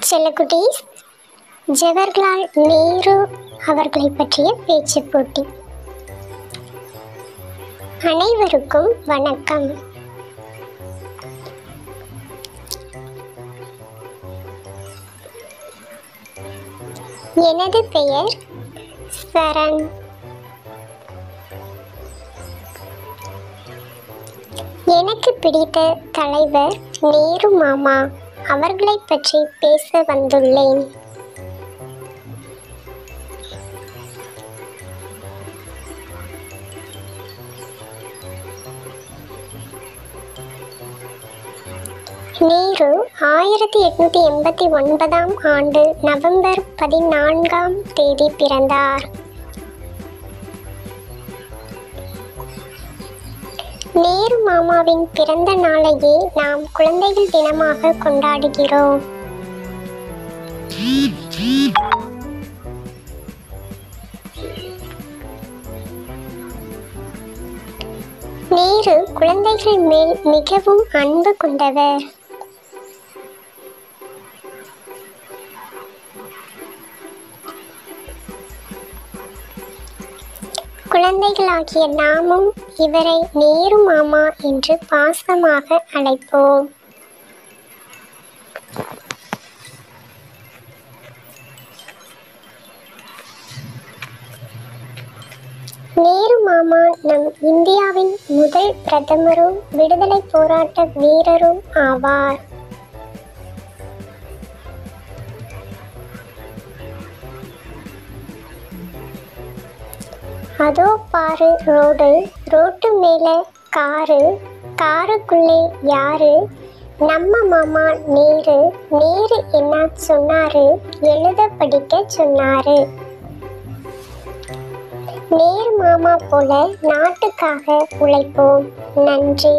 செல்லக்குட்டீஸ், ஜவஹர்லால் நேரு அவர்களை பற்றிய பேச்சு போட்டி. அனைவருக்கும் வணக்கம். எனது பெயர் சரண். எனக்கு பிடித்த தலைவர் நேரு மாமா அவர்களை பற்றி பேச வந்துள்ளேன். நேரு 1889 ஆண்டு நவம்பர் 14 பிறந்தார். நேரு மாமாவின் பிறந்த நாளையே நாம் குழந்தைகள் தினமாக கொண்டாடுகிறோம். நேரு குழந்தைகள் மேல் மிகவும் அன்பு கொண்டவர். குழந்தைகளாகிய நாமும் இவரை நேரு மாமா என்று பாசமாக அழைப்போம். நேரு மாமா நம் இந்தியாவின் முதல் பிரதமரும் விடுதலை போராட்ட வீரரும் ஆவார். அதோ பாரு ரோட்டு மேல காரு, காருக்குள்ளே யாரு? நம்ம மாமா நேரு. நேரு என்ன சொன்னாரு? எழுத படிக்க சொன்னாரு. நேரு மாமா போல நாட்டுக்காக உழைப்போம். நன்றி.